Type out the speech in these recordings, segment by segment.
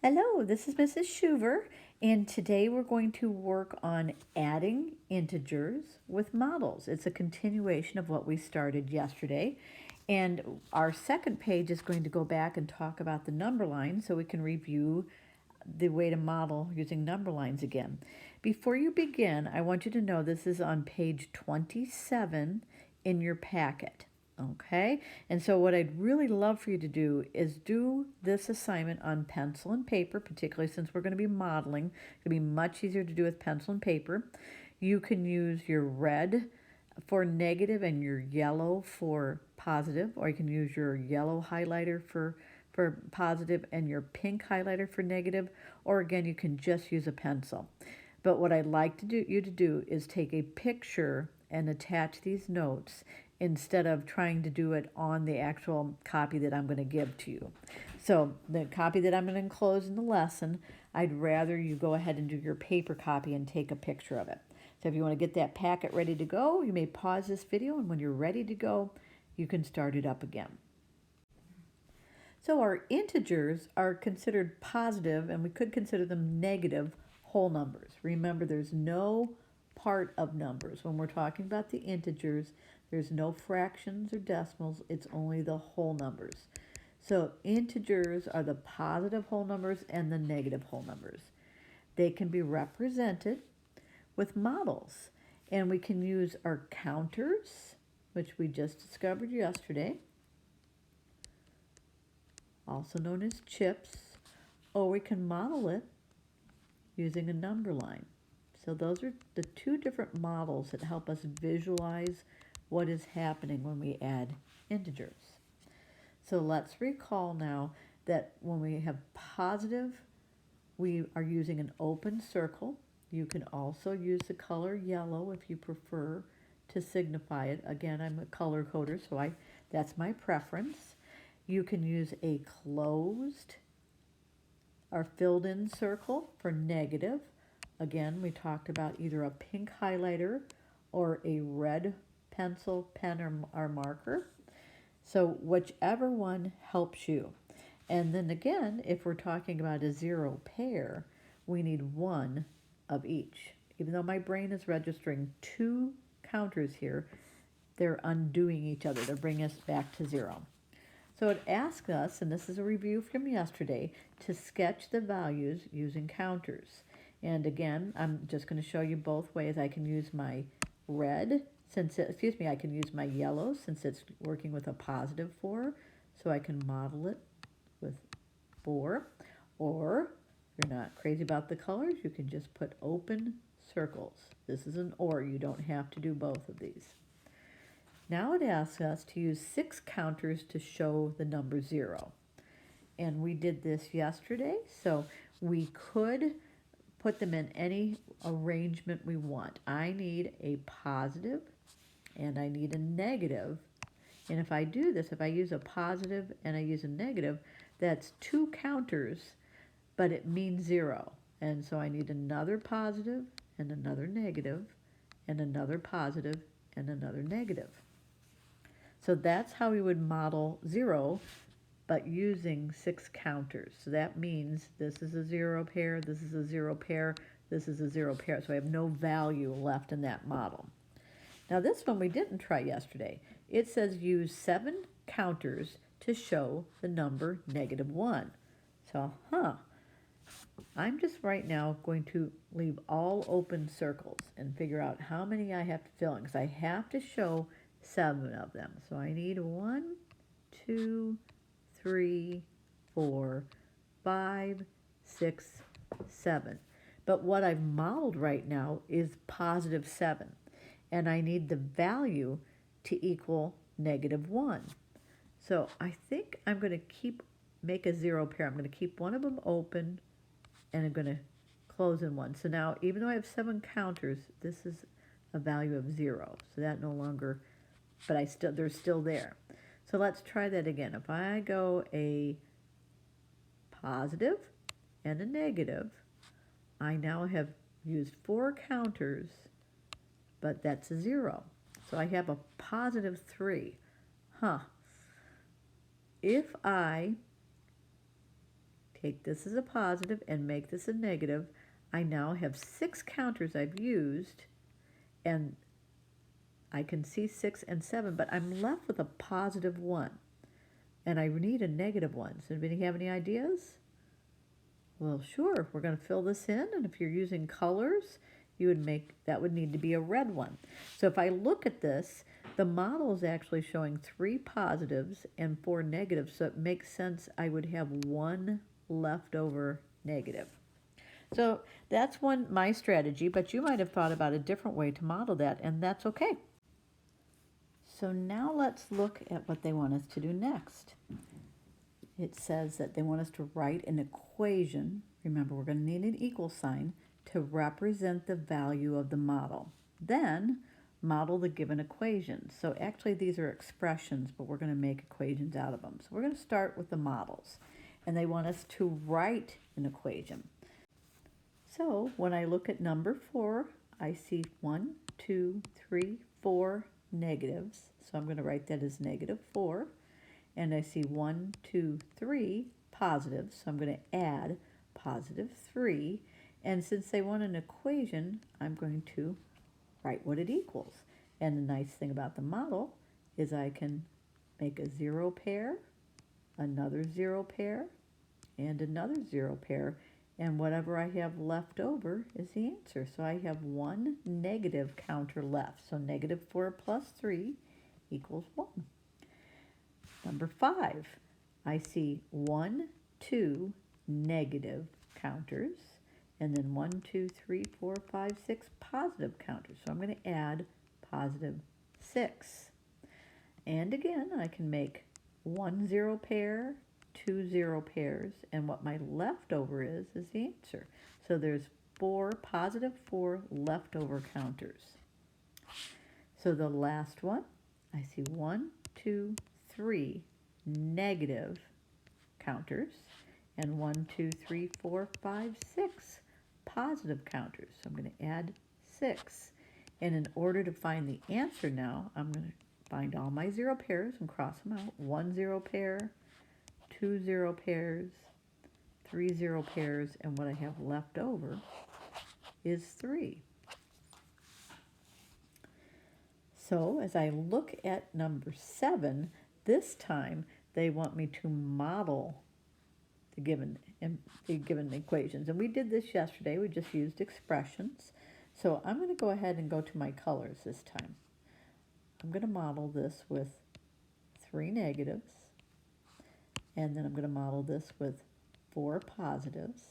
Hello, this is Mrs. Schuver, and today we're going to work on adding integers with models. It's a continuation of what we started yesterday, and our second page is going to go back and talk about the number line so we can review the way to model using number lines again. Before you begin, I want you to know this is on page 27 in your packet. Okay, and so what I'd really love for you to do is do this assignment on pencil and paper, particularly since we're going to be modeling. It'll be much easier to do with pencil and paper. You can use your red for negative and your yellow for positive, or you can use your yellow highlighter for positive and your pink highlighter for negative, or again, you can just use a pencil. But what I'd like you to do is take a picture and attach these notes instead of trying to do it on the actual copy that I'm going to give to you. So the copy that I'm going to enclose in the lesson, I'd rather you go ahead and do your paper copy and take a picture of it. So if you want to get that packet ready to go, you may pause this video, and when you're ready to go, you can start it up again. So our integers are considered positive, and we could consider them negative whole numbers. Remember, there's no part of numbers. When we're talking about the integers, there's no fractions or decimals, it's only the whole numbers. So integers are the positive whole numbers and the negative whole numbers. They can be represented with models, and we can use our counters, which we just discovered yesterday, also known as chips, or we can model it using a number line. So those are the two different models that help us visualize what is happening when we add integers. So let's recall now that when we have positive, we are using an open circle. You can also use the color yellow if you prefer to signify it. Again, I'm a color coder, so that's my preference. You can use a closed or filled in circle for negative. Again, we talked about either a pink highlighter or a red pencil, pen, or marker. So whichever one helps you. And then again, if we're talking about a zero pair, we need one of each. Even though my brain is registering two counters here, they're undoing each other. They're bringing us back to zero. So it asks us, and this is a review from yesterday, to sketch the values using counters. And again, I'm just going to show you both ways. I can use my red, I can use my yellow since it's working with a positive 4. So I can model it with 4. Or, if you're not crazy about the colors, you can just put open circles. This is an or. You don't have to do both of these. Now it asks us to use 6 counters to show the number 0. And we did this yesterday, so we could put them in any arrangement we want. I need a positive and I need a negative. And if I do this, if I use a positive and I use a negative, that's 2 counters, but it means 0. And so I need another positive and another negative and another positive and another negative. So that's how we would model 0, but using 6 counters. So that means this is a 0 pair, this is a 0 pair, this is a 0 pair. So I have no value left in that model. Now this one we didn't try yesterday. It says use 7 counters to show the number -1. So, I'm just right now going to leave all open circles and figure out how many I have to fill in, because I have to show 7 of them. So I need 1, 2, 3, 4, 5, 6, 7. But what I've modeled right now is +7. And I need the value to equal -1. So I think I'm going to make a 0 pair. I'm going to keep one of them open, and I'm going to close in one. So now, even though I have 7 counters, this is a value of 0. So that no longer, but they're still there. So let's try that again. If I go a positive and a negative, I now have used 4 counters, but that's a 0. So I have a +3. If I take this as a positive and make this a negative, I now have 6 counters I've used, and I can see 6 and 7, but I'm left with a positive 1, and I need a negative 1. So anybody have any ideas? Well, sure, we're going to fill this in, and if you're using colors, that would need to be a red 1. So if I look at this, the model is actually showing 3 positives and 4 negatives, so it makes sense I would have 1 leftover negative. So that's my strategy, but you might have thought about a different way to model that, and that's okay. So now let's look at what they want us to do next. It says that they want us to write an equation. Remember, we're going to need an equal sign to represent the value of the model. Then model the given equations. So actually these are expressions, but we're going to make equations out of them. So we're going to start with the models. And they want us to write an equation. So when I look at number 4, I see 1, 2, 3, 4 negatives. So I'm going to write that as -4. And I see 1, 2, 3 positives. So I'm going to add +3. And since they want an equation, I'm going to write what it equals. And the nice thing about the model is I can make a 0 pair, another 0 pair, and another 0 pair. And whatever I have left over is the answer. So I have 1 negative counter left. So -4 + 3 equals 1. Number 5, I see 1, 2 negative counters, and then 1, 2, 3, 4, 5, 6 positive counters. So I'm going to add +6. And again, I can make 1 0 pair, 2 0 pairs, and what my leftover is the answer. So there's 4 leftover counters. So the last one, I see 1, 2, 3 negative counters, and 1, 2, 3, 4, 5, 6 positive counters. So I'm going to add 6. And in order to find the answer now, I'm going to find all my 0 pairs and cross them out. 1 0 pair, 2 0 pairs, 3 0 pairs, and what I have left over is 3. So as I look at number 7, this time they want me to model the given equations. And we did this yesterday. We just used expressions. So I'm going to go ahead and go to my colors this time. I'm going to model this with 3 negatives. And then I'm going to model this with 4 positives.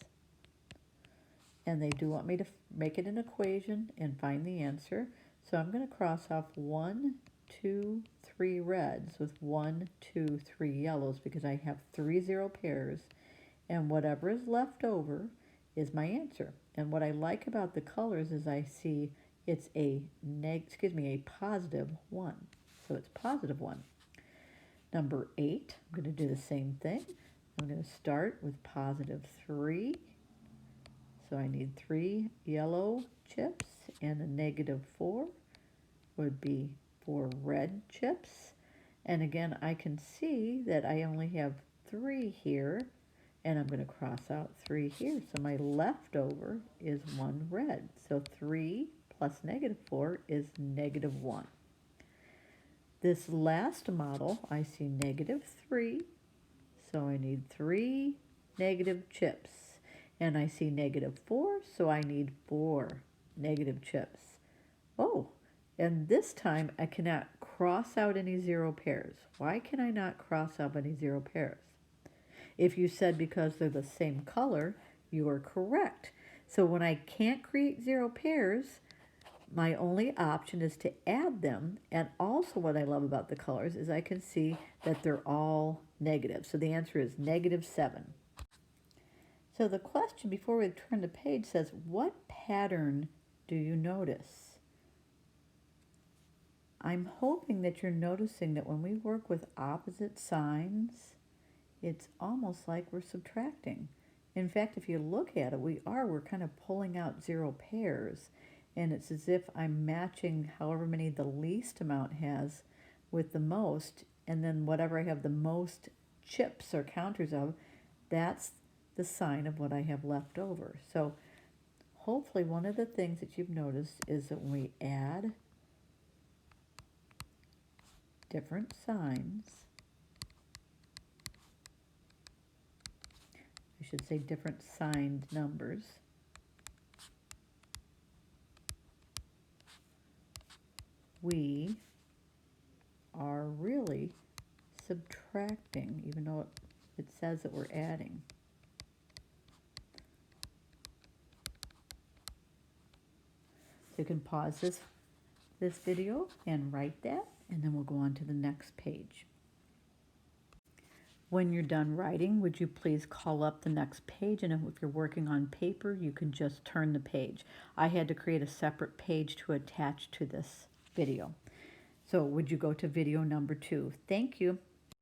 And they do want me to make it an equation and find the answer. So I'm going to cross off 1, 2, 3 reds with 1, 2, 3 yellows because I have 3 0 pairs. And whatever is left over is my answer. And what I like about the colors is I see it's a positive 1. So it's +1. Number 8, I'm going to do the same thing. I'm going to start with +3. So I need 3 yellow chips, and a -4 would be 4 red chips. And again, I can see that I only have 3 here, and I'm going to cross out 3 here. So my leftover is 1 red. So 3 plus -4 is -1. This last model, I see -3. So I need 3 negative chips. And I see -4, so I need 4 negative chips. Oh, and this time I cannot cross out any 0 pairs. Why can I not cross out any 0 pairs? If you said because they're the same color, you are correct. So when I can't create 0 pairs, my only option is to add them. And also what I love about the colors is I can see that they're all negative. So the answer is -7. So the question before we turn the page says, what pattern do you notice? I'm hoping that you're noticing that when we work with opposite signs, it's almost like we're subtracting. In fact, if you look at it, we're kind of pulling out 0 pairs, and it's as if I'm matching however many the least amount has with the most, and then whatever I have the most chips or counters of, that's the sign of what I have left over. So hopefully one of the things that you've noticed is that when we add different signs, I should say different signed numbers, we are really subtracting, even though it says that we're adding. So you can pause this video and write that, and then we'll go on to the next page. When you're done writing, would you please call up the next page? And if you're working on paper, you can just turn the page. I had to create a separate page to attach to this video. So would you go to video number 2? Thank you.